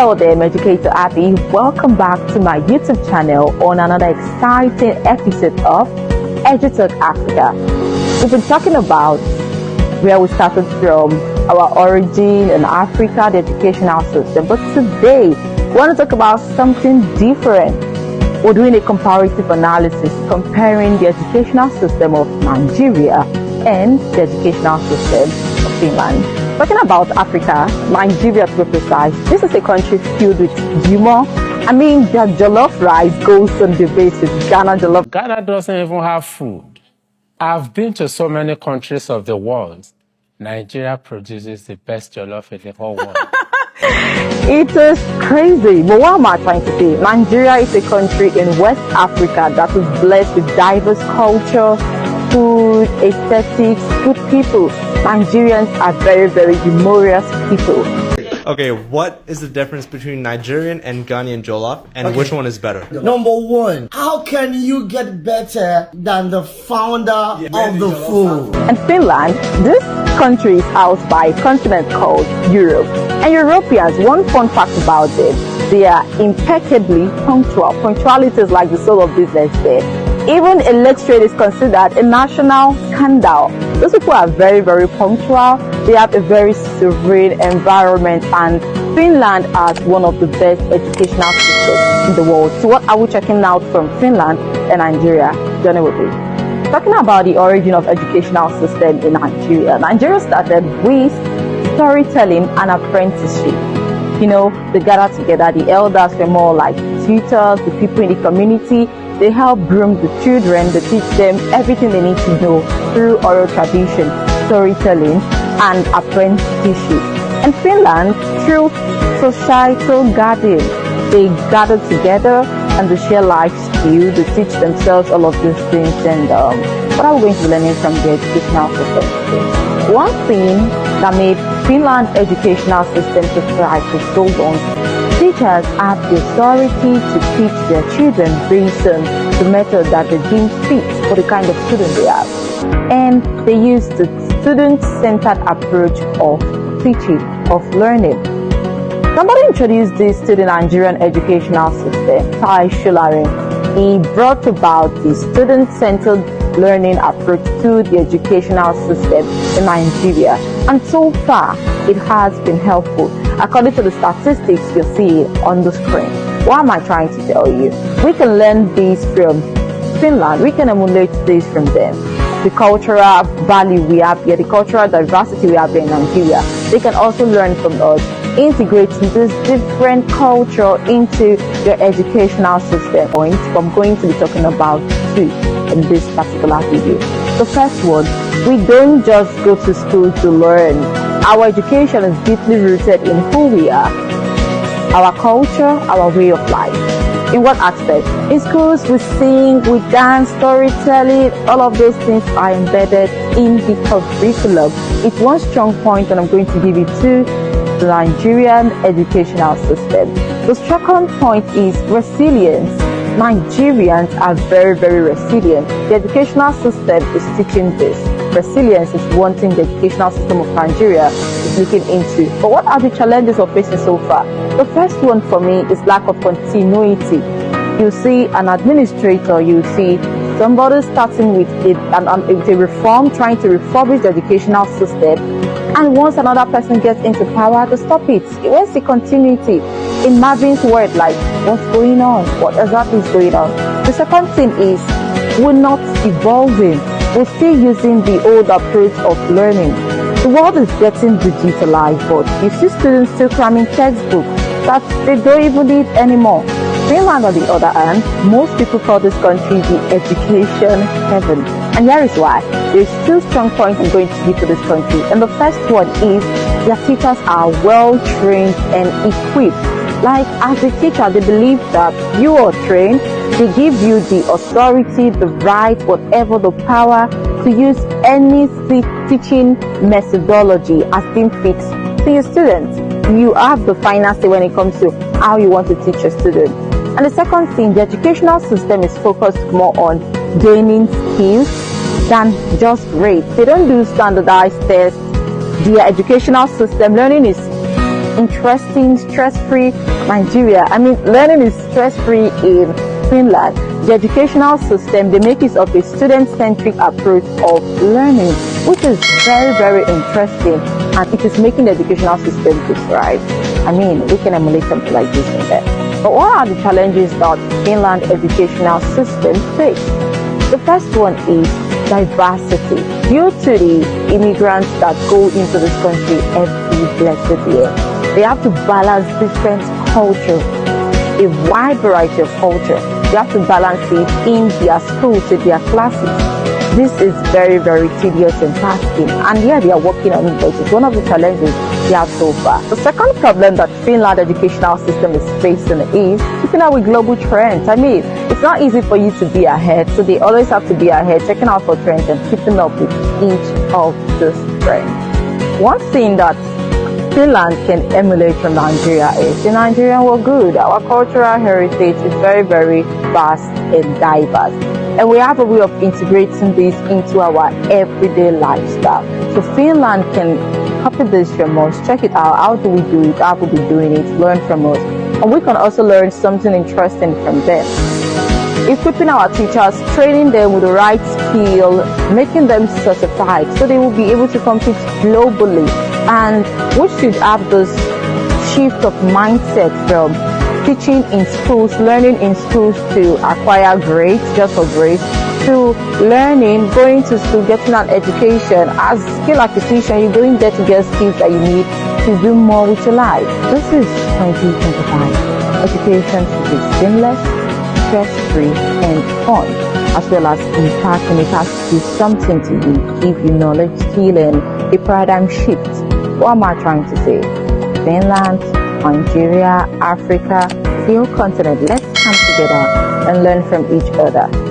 Hello there, I'm Educator Abby. Welcome back to my YouTube channel on another exciting episode of EduTalk Africa. We've been talking about where we started from, our origin in Africa, the educational system. But today, we want to talk about something different. We're doing a comparative analysis comparing the educational system of Nigeria and the educational system of Finland. Talking about Africa, Nigeria to be precise, this is a country filled with humor. I mean, their jollof rice goes on the base with Ghana jollof. Ghana doesn't even have food. I've been to so many countries of the world. Nigeria produces the best jollof in the whole world. It is crazy, but what am I trying to say? Nigeria is a country in West Africa that is blessed with diverse culture, food, aesthetics, good people. Nigerians are very, very humorous people. Okay, what is the difference between Nigerian and Ghanaian jollof, and which one is better? Number one, how can you get better than the founder of the food? And Finland, this country is housed by a continent called Europe. And Europeans, one fun fact about it, they are impeccably punctual. Punctuality is like the soul of business there. Even illiterate is considered a national scandal. Those people are very, very punctual. They have a very serene environment, and Finland has one of the best educational systems in the world. So what are we checking out from Finland and Nigeria? Journey with me. Talking about the origin of educational system in Nigeria. Nigeria started with storytelling and apprenticeship. You know, they gathered together. The elders were more like tutors, the people in the community. They help groom the children. They teach them everything they need to know through oral tradition, storytelling, and apprenticeship. And Finland, through societal guarding, they gather together and they share life skills. They teach themselves all of these things. And what are we going to be learning from the educational system today? One thing that made Finland's educational system to thrive for so long, teachers have the authority to teach their children based on the method that they deem fit for the kind of student they have. And they use the student-centered approach of teaching, of learning. Somebody introduced this to the Nigerian educational system, Tai Shularin. He brought about the student-centered learning approach to the educational system in Nigeria. And so far, it has been helpful. According to the statistics you see on the screen. What am I trying to tell you? We can learn this from Finland. We can emulate this from them. The cultural value we have here, the cultural diversity we have here in Nigeria. They can also learn from us, integrating this different culture into their educational system. Points I'm going to be talking about two in this particular video. The first one, we don't just go to school to learn. Our education is deeply rooted in who we are, our culture, our way of life. In what aspect? In schools, we sing, we dance, storytelling, all of those things are embedded in the curriculum. It's one strong point that I'm going to give it to the Nigerian educational system. The second point is resilience. Nigerians are very, very resilient. The educational system is teaching this. Resilience is one thing the educational system of Nigeria is looking into. But what are the challenges we're facing so far? The first one for me is lack of continuity. You see an administrator, you see somebody starting with a reform, trying to refurbish the educational system, and once another person gets into power to stop it. Where's the continuity? In Marvin's word, like, what's going on? What exactly is going on? The second thing is we're not evolving. We're still using the old approach of learning. The world is getting digitalized, but you see students still cramming textbooks that they don't even need anymore. Finland, on the other hand, most people call this country the education heaven. And here is why. There's two strong points I'm going to give to this country. And the first one is their teachers are well trained and equipped. Like, as a teacher, they believe that you are trained. They give you the authority, the right, whatever, the power to use any teaching methodology as being fixed to your students. You have the final say when it comes to how you want to teach your students. And the second thing, the educational system is focused more on gaining skills than just grades. They don't do standardized tests. The educational system, learning is interesting, stress-free Nigeria. I mean, learning is stress-free in Finland. The educational system, they make use of a student-centric approach of learning, which is very, very interesting, and it is making the educational system to thrive. I mean, we can emulate something like this in there. But what are the challenges that Finland educational system face? The first one is diversity. Due to the immigrants that go into this country every blessed year, they have to balance different cultures, a wide variety of culture. They have to balance it in their schools, in their classes. This is very, very tedious and taxing, and yeah, they are working on it, but it's one of the challenges they have so far. The second problem that Finland educational system is facing is keeping up with global trends. I mean, it's not easy for you to be ahead, so they always have to be ahead, checking out for trends and keeping up with each of those trends. One thing that Finland can emulate from Nigeria is in Nigeria we're good. Our cultural heritage is very, very vast and diverse. And we have a way of integrating this into our everyday lifestyle. So Finland can copy this from us, check it out. How do we do it? How will we doing it? Learn from us. And we can also learn something interesting from them. Equipping our teachers, training them with the right skill, making them certified so they will be able to compete globally. And we should have this shift of mindset from teaching in schools, learning in schools to acquire grades, just for grades, to learning, going to school, getting an education. As skill acquisition, you're going there to get skills that you need to do more with your life. This is 2025. Education should be seamless, stress-free, and fun, as well as impacting. It has to do something to you, give you knowledge, skill, and a paradigm shift. What am I trying to say? Finland, Nigeria, Africa, the whole continent, let's come together and learn from each other.